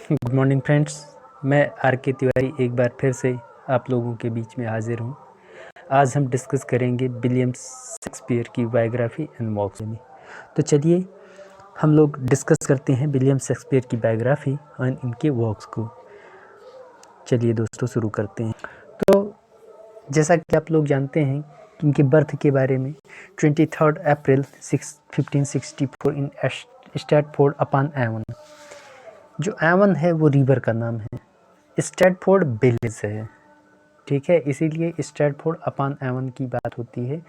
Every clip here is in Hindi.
गुड मॉर्निंग फ्रेंड्स, मैं आर के तिवारी एक बार फिर से आप लोगों के बीच में हाजिर हूँ। आज हम डिस्कस करेंगे विलियम शेक्सपियर की बायोग्राफी एंड वर्क्स में। तो चलिए हम लोग डिस्कस करते हैं विलियम शेक्सपियर की बायोग्राफी और इनके वर्क्स को। चलिए दोस्तों शुरू करते हैं। तो जैसा कि आप लोग जानते हैं कि इनके बर्थ के बारे में 23 अप्रैल 1564 इन स्ट्रैटफोर्ड अपॉन एवन। जो एवन है वो रिवर का नाम है, स्ट्रैटफोर्ड विलेज है, ठीक है, इसीलिए स्ट्रैटफोर्ड अपॉन एवन की बात होती है।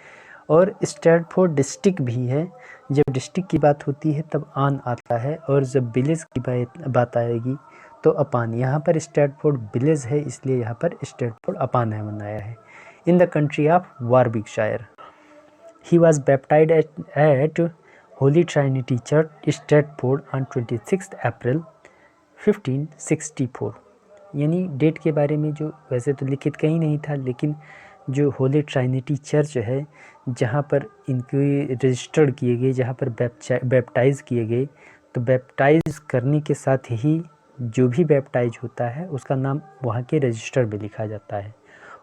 और स्ट्रैटफोर्ड डिस्ट्रिक्ट भी है। जब डिस्ट्रिक्ट की बात होती है तब आन आता है, और जब विलेज की बात आएगी तो अपान। यहाँ पर स्ट्रैटफोर्ड विलेज है, इसलिए यहाँ पर स्ट्रैटफोर्ड अपॉन एवन आया है। In the country of Warwickshire. He was baptized at Holy Trinity Church Stratford on 26 April 1564। यानी डेट के बारे में जो वैसे तो लिखित कहीं नहीं था, लेकिन जो होली ट्राइनिटी चर्च है जहाँ पर इनके रजिस्टर्ड किए गए, जहाँ पर बैप्टाइज किए गए, तो बैप्टाइज करने के साथ ही जो भी बैप्टाइज होता है उसका नाम वहाँ के रजिस्टर में लिखा जाता है,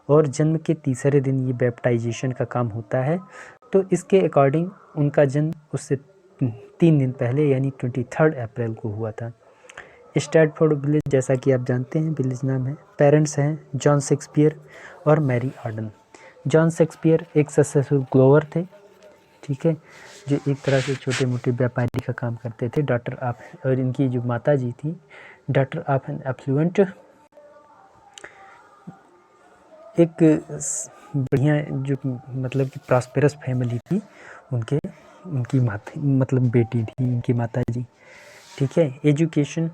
और जन्म के तीसरे दिन ये बैप्टाइजेशन का काम होता है। तो इसके अकॉर्डिंग उनका जन्म उससे 3 दिन पहले यानी 23 अप्रैल को हुआ था। स्ट्रैटफोर्ड विलेज, जैसा कि आप जानते हैं, विलेज नाम है। पेरेंट्स हैं जॉन शेक्सपियर और मैरी आर्डन। जॉन शेक्सपियर एक सक्सेसफुल ग्लोवर थे, ठीक है, जो एक तरह से छोटे मोटे व्यापारी का काम करते थे। डॉटर ऑफ, और इनकी जो माता जी थी, डॉटर ऑफ एन एफ्लुएंट, एक बढ़िया जो मतलब कि प्रॉस्पेरस फैमिली थी, उनकी माता मतलब बेटी थी इनकी माता जी, ठीक है। एजुकेशन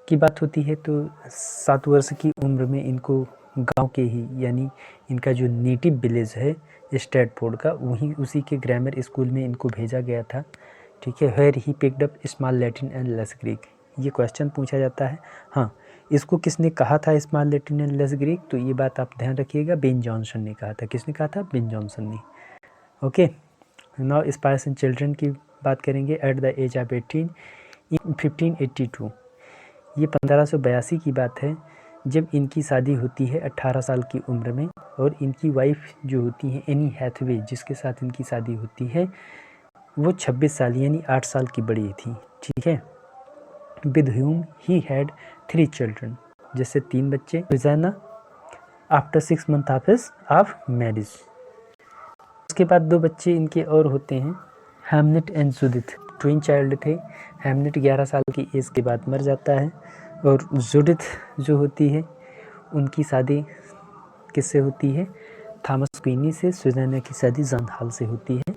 की बात होती है तो 7 वर्ष की उम्र में इनको गांव के ही, यानी इनका जो नेटिव विलेज है स्ट्रैटफोर्ड का, वहीं उसी के ग्रामर स्कूल में इनको भेजा गया था, ठीक है। Where he picked up small Latin and less Greek. ये क्वेश्चन पूछा जाता है। हाँ, इसको किसने कहा था small Latin and less Greek? तो ये बात आप ध्यान रखिएगा, बेन जॉनसन ने कहा था। किसने कहा था? बेन जॉनसन ने। Okay, now spires in children की बात करेंगे। एट द एज ऑफ 18 इन 1582, ये 1582 की बात है जब इनकी शादी होती है 18 साल की उम्र में। और इनकी वाइफ जो होती है एनी हैथवे, जिसके साथ इनकी शादी होती है, वो 26 साल यानी 8 साल की बड़ी थी, ठीक है। With whom he had 3 children, जैसे 3 बच्चे। रोजाना आफ्टर 6 मंथ ऑफ मैरिज। उसके बाद 2 बच्चे इनके और होते हैं, Hamlet and Judith. Twin child थे। हैमलेट 11 साल की एज के बाद मर जाता है, और जूडिथ जो होती है उनकी शादी किससे होती है? थॉमस क्वीनी से। सुजाना की शादी जॉन हॉल से होती है,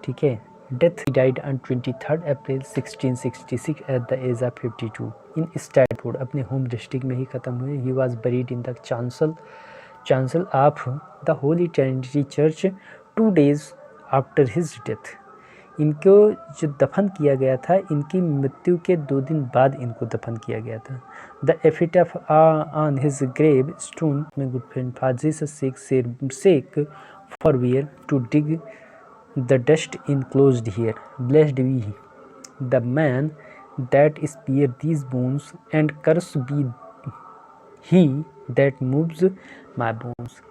ठीक है। Death, he died on 23 April 1666 at the age of 52 in Stratford. अपने होम डिस्ट्रिक्ट में ही खत्म हुए। He was buried in the chancel of the Holy Trinity Church 2 days after his death. इनको जो दफन किया गया था, इनकी मृत्यु के 2 दिन बाद इनको दफन किया गया था। The epitaph on his grave stone में good friend for Jesus sake forbear to dig the dust enclosed here, blessed be the man that spare these bones and curse be he that moves my bones,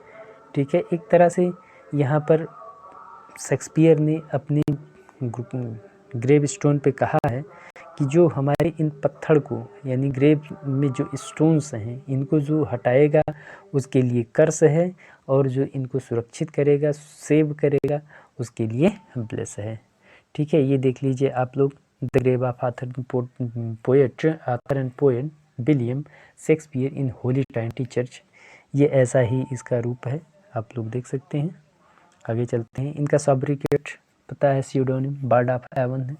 ठीक है। एक तरह से यहाँ पर शेक्सपियर ने अपने ग्रेव स्टोन पे कहा है कि जो हमारे इन पत्थर को, यानी ग्रेव में जो स्टोन्स हैं, इनको जो हटाएगा उसके लिए कर्स है, और जो इनको सुरक्षित करेगा, सेव करेगा, उसके लिए ब्लेस है, ठीक है। ये देख लीजिए आप लोग, the grave of author and poet William Shakespeare in Holy Trinity Church. ये ऐसा ही इसका रूप है, आप लोग देख सकते हैं। आगे चलते हैं। इनका सॉब्रिकेट पता है, स्यूडोनिम बर्ड ऑफ एवन है।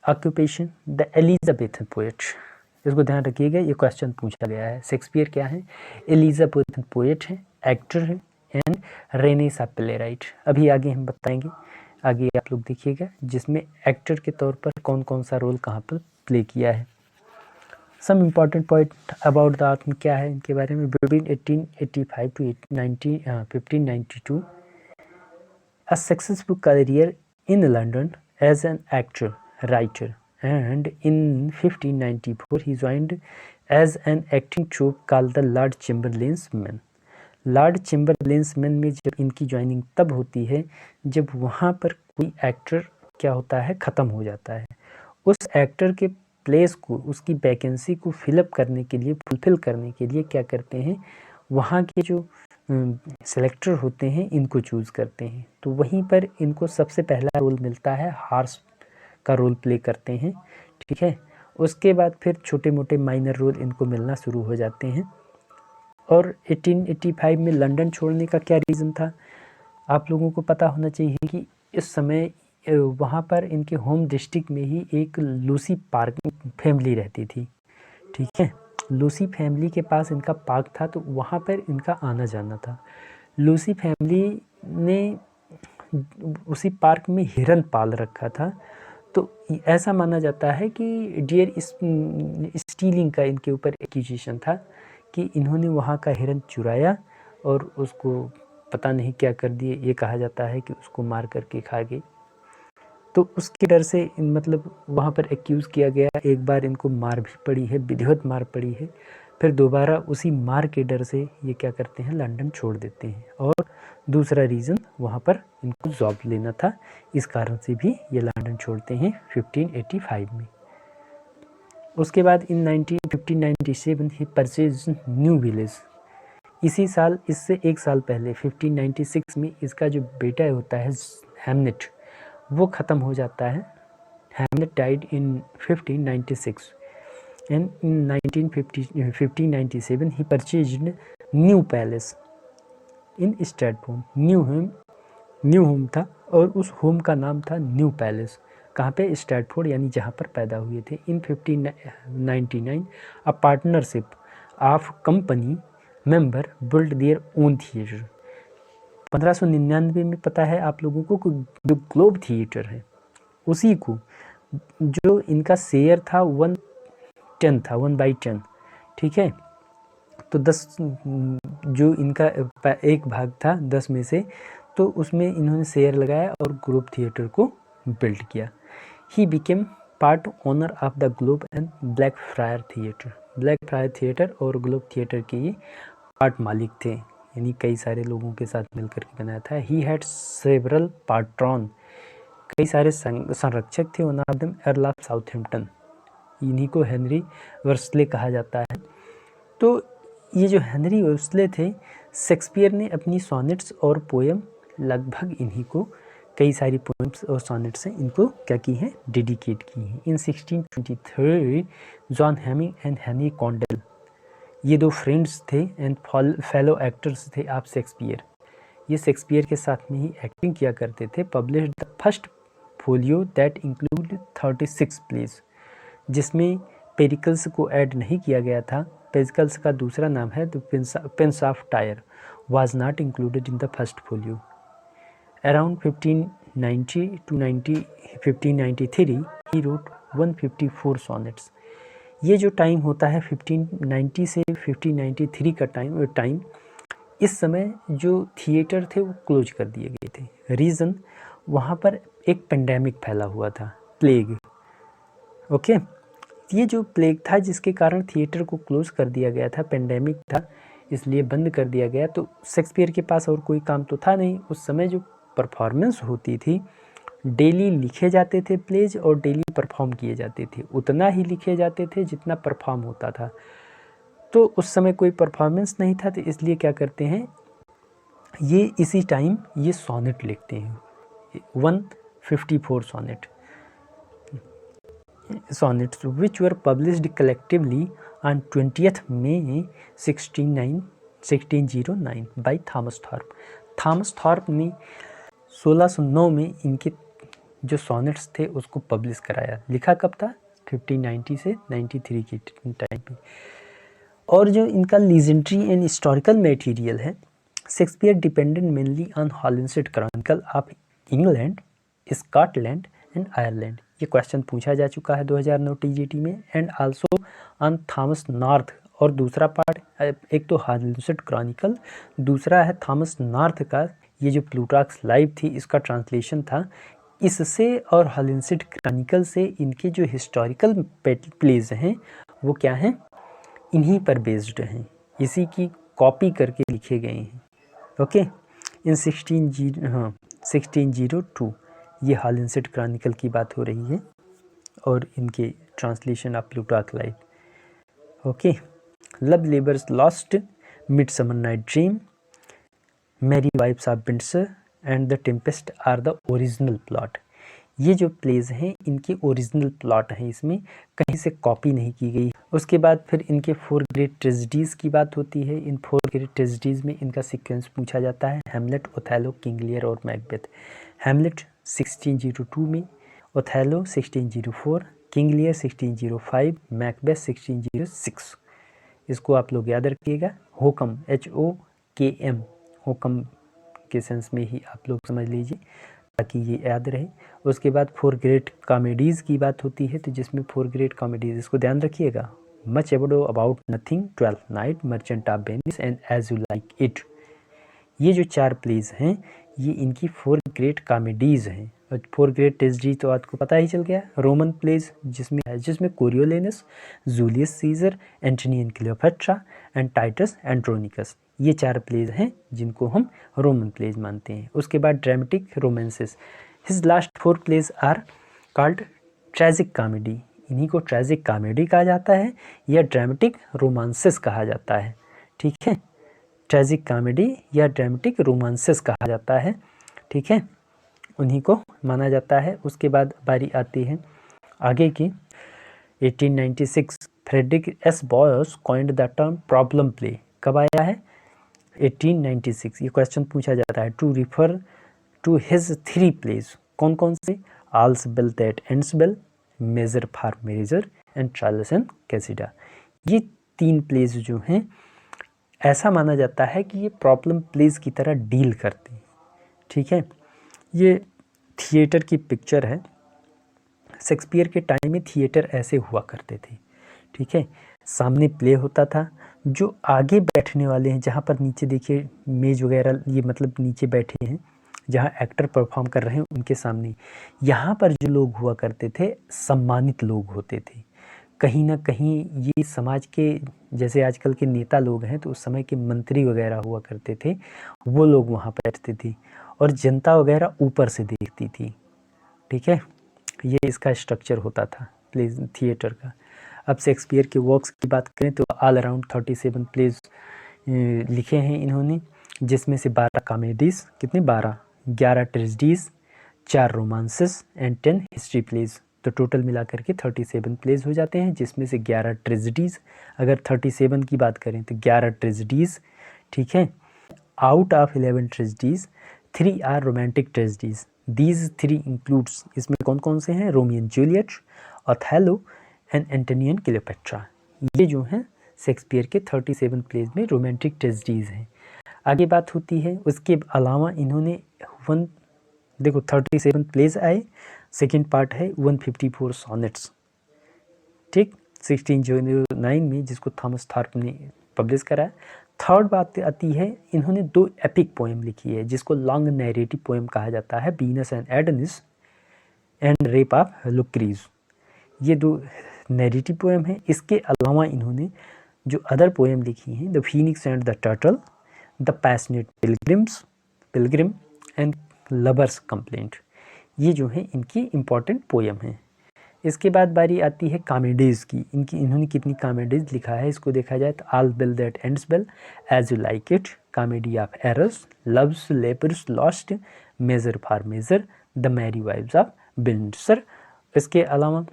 Occupation the Elizabethan poet. इसको ध्यान रखिएगा, ये क्वेश्चन पूछा गया है। शेक्सपियर क्या है? एलिजाबेथन पोएट है, एक्टर है, एंड रेनेसां प्लेराइट। अभी आगे हम बताएंगे, आगे आप लोग देखिएगा, जिसमें एक्टर के तौर पर कौन कौन सा रोल कहाँ पर प्ले किया है। Some important point about the author क्या है इनके बारे में? Between 1885 to 1592 a successful career in London as an actor, writer, and in 1594 he joined as an acting troupe called the Lord Chamberlain's Men. Lord Chamberlain's man में जब इनकी ज्वाइनिंग तब होती है जब वहाँ पर कोई एक्टर क्या होता है, ख़त्म हो जाता है। उस एक्टर के प्लेस को, उसकी वैकेंसी को फिलअप करने के लिए, फुलफिल करने के लिए क्या करते हैं, वहाँ के जो सेलेक्टर होते हैं इनको चूज़ करते हैं। तो वहीं पर इनको सबसे पहला रोल मिलता है, हार्स का रोल प्ले करते हैं, ठीक है। उसके बाद फिर छोटे मोटे माइनर रोल इनको मिलना शुरू हो जाते हैं। और 1885 में लंदन छोड़ने का क्या रीज़न था, आप लोगों को पता होना चाहिए कि इस समय वहाँ पर इनके होम डिस्ट्रिक्ट में ही एक लूसी पार्क फैमिली रहती थी, ठीक है। लूसी फैमिली के पास इनका पार्क था, तो वहाँ पर इनका आना जाना था। लूसी फैमिली ने उसी पार्क में हिरन पाल रखा था, तो ऐसा माना जाता है कि डियर स्टीलिंग का इनके ऊपर एक्यूजेशन था कि इन्होंने वहाँ का हिरन चुराया और उसको पता नहीं क्या कर दिए। ये कहा जाता है कि उसको मार करके खा गए। तो उसके डर से मतलब वहाँ पर एक्यूज़ किया गया। एक बार इनको मार भी पड़ी है, विधिवत मार पड़ी है। फिर दोबारा उसी मार के डर से ये क्या करते हैं, लंदन छोड़ देते हैं। और दूसरा रीज़न वहाँ पर इनको जॉब लेना था, इस कारण से भी ये लंदन छोड़ते हैं 1585 में। उसके बाद इन 1597 ही परचेज न्यू विलेज। इसी साल, इससे एक साल पहले 1596 में इसका जो बेटा होता है हैमलेट, वो ख़त्म हो जाता है। Hamlet died in 1596 and in 1597 he purchased New Palace in Stratford. New home था और उस होम का नाम था न्यू पैलेस। कहाँ पे, स्ट्रैटफोर्ड, यानी जहाँ पर पैदा हुए थे। इन 1599 a partnership of company member build their own theatre. 1599 में पता है आप लोगों को जो ग्लोब थिएटर है, उसी को, जो इनका शेयर था 1/10 था, 1/10, ठीक है। तो 10 जो इनका एक भाग था 10 में से, तो उसमें इन्होंने शेयर लगाया और ग्लोब थिएटर को बिल्ड किया। He became part owner of the globe and black fryer theatre. Black fryer theatre और ग्लोब थिएटर के ये पार्ट मालिक थे, यानी कई सारे लोगों के साथ मिलकर के बनाया था। ही हैड सेवरल पार्ट्रॉन, कई सारे संरक्षक थे। One of them earl of Southampton, इन्हीं को हेनरी वर्सले कहा जाता है। तो ये जो हेनरी वर्सले थे, शेक्सपियर ने अपनी सॉनेट्स और पोएम लगभग इन्हीं को, कई सारी पोएम्स और सॉनेट्स हैं, इनको क्या की हैं, डेडिकेट की हैं। In 1623 John Heming and Henry Condell, ये दो फ्रेंड्स थे एंड फेलो एक्टर्स थे ऑफ शेक्सपियर। ये शेक्सपियर के साथ में ही एक्टिंग किया करते थे। Publish the first folio that include 36 plays, जिसमें पेरिकल्स को ऐड नहीं किया गया था। पेरिकल्स का दूसरा नाम है the prince of Tyre, was not included in the first folio. Around 1590 to 1593 he wrote 154 sonnets. ये जो टाइम होता है 1590 से 1593 का टाइम, इस समय जो थिएटर थे वो क्लोज कर दिए गए थे। रीज़न, वहाँ पर एक पेंडेमिक फैला हुआ था, प्लेग। ओके, ये जो प्लेग था जिसके कारण थिएटर को क्लोज कर दिया गया था, पेंडेमिक था इसलिए बंद कर दिया गया। तो शेक्सपियर के पास और कोई काम तो था नहीं। उस समय जो परफॉर्मेंस होती थी, डेली लिखे जाते थे प्लेज और डेली परफॉर्म किए जाते थे। उतना ही लिखे जाते थे जितना परफॉर्म होता था। तो उस समय कोई परफॉर्मेंस नहीं था, तो इसलिए क्या करते हैं, ये इसी टाइम ये सोनेट लिखते हैं, 154 sonnets which were published collectively on 20th May 1609 by Thomas Thorpe. Thomas Thorpe ने 1609 में इनके जो सोनेट्स थे उसको पब्लिश कराया। लिखा कब था, 1590 से 93 के टाइम पे। और जो इनका लीजेंडरी एंड हिस्टोरिकल मटेरियल है, Shakespeare depended mainly on Holinshed chronicle of England, Scotland and Ireland. ये क्वेश्चन पूछा जा चुका है 2009 टीजीटी में। And also on Thomas North, और दूसरा पार्ट, एक तो हॉलिंसेट क्रॉनिकल, दूसरा है थॉमस नॉर्थ का ये जो प्लूटार्क्स लाइफ थी, इसका ट्रांसलेशन था इससे और हॉलिंसेट क्रॉनिकल से इनके जो हिस्टोरिकल प्लेज हैं वो क्या हैं, इन्हीं पर बेस्ड हैं, इसी की कॉपी करके लिखे गए हैं। ओके, इन 1602 ये हॉलिंसेट क्रॉनिकल की बात हो रही है और इनके translation of Plutarch life. Okay, love labour's lost, midsummer night dream, merry wives of Windsor and the tempest are the original plot. ये जो प्लेज हैं इनके ओरिजिनल प्लॉट हैं, इसमें कहीं से कॉपी नहीं की गई। उसके बाद फिर इनके 4 ग्रेट ट्रेजेडीज़ की बात होती है। इन 4 ग्रेट ट्रेजेडीज़ में इनका सीक्वेंस पूछा जाता है, हैमलेट, ओथेलो, किंग लियर और मैकबेथ। हैमलेट 1602 में, ओथेलो 1604, किंग लियर 1605, मैकबेथ 1606। इसको आप लोग याद रखिएगा। होकम HOKM, होकम के सेंस में ही आप लोग समझ लीजिए ताकि ये याद रहे। उसके बाद 4 ग्रेट कॉमेडीज़ की बात होती है, तो जिसमें 4 ग्रेट कॉमेडीज़, इसको ध्यान रखिएगा, much ado about nothing, twelfth night, merchant of Venice and as you like it. ये जो 4 प्लेज हैं ये इनकी 4 ग्रेट कॉमेडीज़ हैं। और 4 ग्रेट ट्रेजेडी तो आपको पता ही चल गया, रोमन प्लेज जिसमें Coriolanus, Julius Caesar, Antony and Cleopatra and Titus Andronicus, ये 4 प्लेज हैं जिनको हम रोमन प्लेज मानते हैं। उसके बाद dramatic romances, his last 4 plays are called tragic comedy, इन्हीं को ट्रेजिक कॉमेडी कहा जाता है या ड्रामेटिक रोमांसेस कहा जाता है। ठीक है, ट्रेजिक कॉमेडी या ड्रामेटिक रोमांसेस कहा जाता है। ठीक है, उन्हीं को माना जाता है। उसके बाद बारी आती है आगे की। 1896 Frederick S Boas coined the term problem play. कब आया है? 1896। ये क्वेश्चन पूछा जाता है to refer to his 3 plays. कौन कौन से? All's well that ends well, measure for measure and Troilus and Cressida. ये 3 प्लेज जो हैं ऐसा माना जाता है कि ये प्रॉब्लम प्लेज की तरह डील करते हैं। ठीक है, ये थिएटर की पिक्चर है। शेक्सपियर के टाइम में थिएटर ऐसे हुआ करते थे। ठीक है, सामने प्ले होता था, जो आगे बैठने वाले हैं, जहाँ पर नीचे देखिए मेज वगैरह, ये मतलब नीचे बैठे हैं जहाँ एक्टर परफॉर्म कर रहे हैं उनके सामने, यहाँ पर जो लोग हुआ करते थे सम्मानित लोग होते थे। कहीं ना कहीं ये समाज के, जैसे आजकल के नेता लोग हैं तो उस समय के मंत्री वगैरह हुआ करते थे, वो लोग वहाँ बैठते थे और जनता वगैरह ऊपर से देखती थी। ठीक है, ये इसका स्ट्रक्चर होता था प्लेज थिएटर का। अब शेक्सपियर के वर्क्स की बात करें तो ऑल अराउंड 37 प्लेज लिखे हैं इन्होंने, जिसमें से 12 कॉमेडीज़, कितने? 11 tragedies, 4 romances and 10 history plays. तो टोटल मिला करके 37 प्लेज हो जाते हैं, जिसमें से 11 ट्रेजेडीज़। अगर 37 की बात करें तो 11 ट्रेजेडीज़। ठीक है, out of 11 tragedies 3 are romantic tragedies. These 3 includes, इसमें कौन कौन से हैं? Romeo and Juliet, Othello and Antony and Cleopatra. ये जो हैं शेक्सपियर के 37 प्लेज में रोमांटिक ट्रेजेडीज़ हैं। आगे बात होती है, उसके अलावा इन्होंने देखो 37 प्लेज आए, सेकेंड पार्ट है 154 सॉनेट्स। ठीक, 1609 में, जिसको थॉमस थॉर्प ने पब्लिश करा। थर्ड बात आती है, इन्होंने 2 एपिक पोएम लिखी है जिसको लॉन्ग नैरेटिव पोएम कहा जाता है, Venus and Adonis and rape of Lucrece. ये 2 नैरेटिव पोएम है। इसके अलावा इन्होंने जो अदर पोएम लिखी हैं, the phoenix and the turtle, the passionate Pilgrim and lovers complaint, ये जो हैं इनकी इम्पॉर्टेंट पोएम हैं। इसके बाद बारी आती है कॉमेडीज़ की। इन्होंने कितनी कॉमेडीज़ लिखा है इसको देखा जाए तो all well that ends well, as you like it, comedy of errors, love's labour's lost, measure for measure, the merry wives of Windsor. इसके अलावा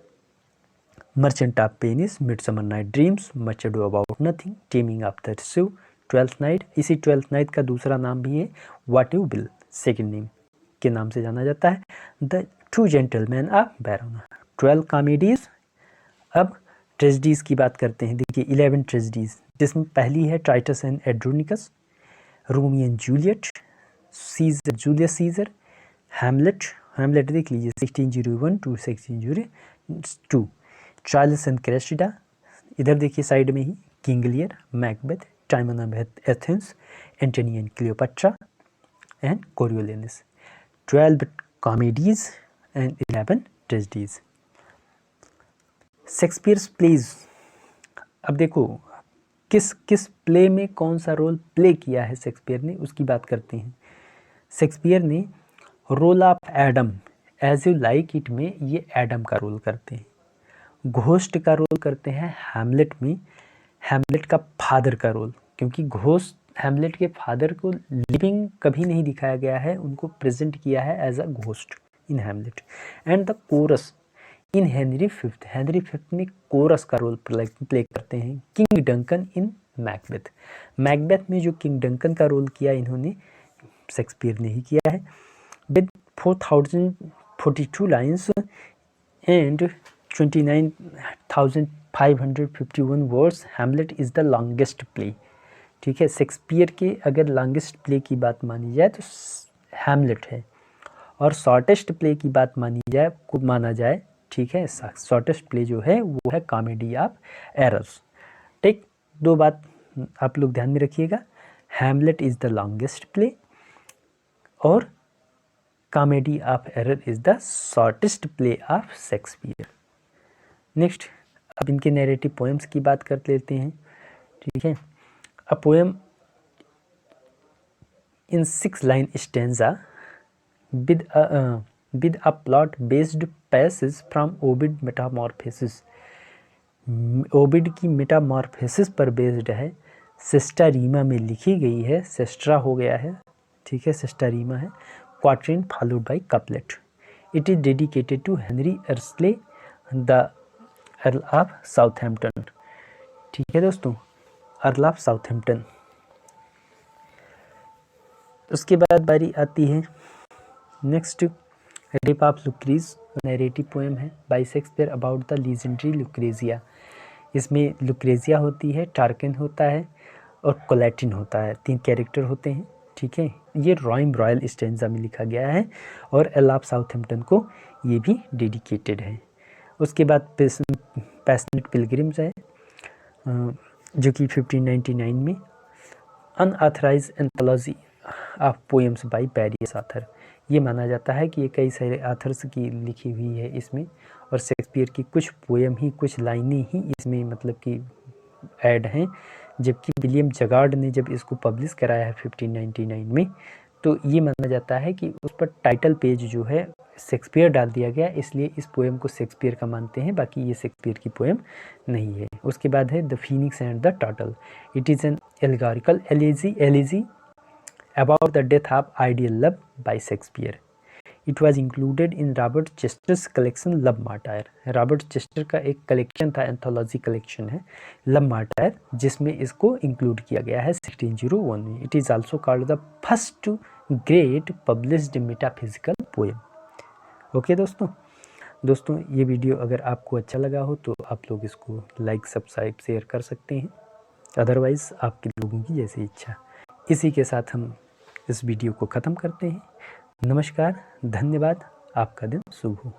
merchant of Venice, midsummer night dreams, much ado about nothing, taming of the shrew, twelfth night. इसी ट्वेल्थ नाइट का दूसरा नाम भी है what you will, second name के नाम से जाना जाता है, the true gentleman of Verona. 12 comedies. अब ट्रेजेडीज़ की बात करते हैं। देखिए 11 ट्रेजेडीज़, जिसमें पहली है Titus and Andronicus, Romeo and Juliet, Caesar Julius Caesar, Hamlet देख लीजिए 1601 टू 1602, ट्रायल्स एंड क्रेसिडा, इधर देखिए साइड में ही, King Lear, Macbeth, Timon of Athens, Antony and Cleopatra and Coriolanus. 12 comedies and 11 tragedies. Shakespeare's plays, अब देखो किस किस प्ले में कौन सा रोल प्ले किया है शेक्सपियर ने, उसकी बात करते हैं। शेक्सपियर ने role of Adam as you like it में ये एडम का रोल करते हैं। घोस्ट का रोल करते हैं हैमलेट में, हैमलेट का फादर का रोल, क्योंकि घोस्ट हैमलेट के फादर को लिविंग कभी नहीं दिखाया गया है, उनको प्रेजेंट किया है as a ghost in Hamlet. And the chorus in Henry fifth, Henry fifth में कोरस का रोल प्ले करते हैं। King Duncan in Macbeth, Macbeth में जो किंग डंकन का रोल किया इन्होंने शेक्सपियर ने ही किया है। With 4042 lines and 29,551 words, Hamlet is the longest play. ठीक है, शेक्सपियर के अगर लॉन्गेस्ट प्ले की बात मानी जाए तो हैमलेट है, और शॉर्टेस्ट प्ले की बात माना जाए, ठीक है, शॉर्टेस्ट प्ले जो है वो है कॉमेडी ऑफ एरर्स। ठीक, दो बात आप लोग ध्यान में रखिएगा, Hamlet is the longest play और comedy of error is the shortest play of Shakespeare. Next, अब इनके नैरेटिव पोएम्स की बात कर लेते हैं। ठीक है, a poem in 6 line stanza with a plot based passage from Ovid Metamorphosis, Obeid की मेटामॉर्फोसिस पर बेस्ड है, सेस्टारीमा में लिखी गई है, सेस्ट्रा हो गया है, ठीक है, सेस्टारीमा है, quatrain followed by couplet. It is dedicated to Henry Wriothesley the earl of Southampton. ठीक है दोस्तों, अर्ल ऑफ साउथहैम्पटन। उसके बाद बारी आती है next, rape of Lucrece, narrative poem है by Shakespeare about the legendary Lucretia. इसमें लुक्रेजिया होती है, टार्किन होता है और कोलैटिन होता है, 3 कैरेक्टर होते हैं। ठीक है, ये रॉयम रॉयल स्टेंजा में लिखा गया है और एल ऑफ साउथहैम्पटन को ये भी डेडिकेटेड है। उसके बाद पैशनेट पिलग्रिम्स है जो कि 1599 में, unauthorized anthology of poems by various author. ये माना जाता है कि ये कई सारे ऑथर्स की लिखी हुई है इसमें, और शेक्सपियर की कुछ पोएम ही, कुछ लाइनें ही इसमें मतलब कि ऐड हैं। जबकि विलियम जगार्ड ने जब इसको पब्लिश कराया है 1599 में, तो ये माना जाता है कि उस पर टाइटल पेज जो है शेक्सपियर डाल दिया गया, इसलिए इस पोएम को शेक्सपियर का मानते हैं, बाकी ये शेक्सपियर की पोएम नहीं है। उसके बाद है the phoenix and the turtle. It is an allegorical elegy about the death of ideal love by Shakespeare. It was included in Robert Chester's collection Love Martyr. Robert Chester का एक कलेक्शन था, एंथोलॉजी कलेक्शन है लव मार्टायर, जिसमें इसको इंक्लूड किया गया है 1601 में। It is also called the first great published metaphysical poem. Okay दोस्तों ये वीडियो अगर आपको अच्छा लगा हो तो आप लोग इसको लाइक, सब्सक्राइब, शेयर कर सकते हैं, अदरवाइज़ आपके लोगों की जैसी इच्छा। इसी के साथ हम इस वीडियो को ख़त्म करते हैं। नमस्कार, धन्यवाद, आपका दिन शुभ हो।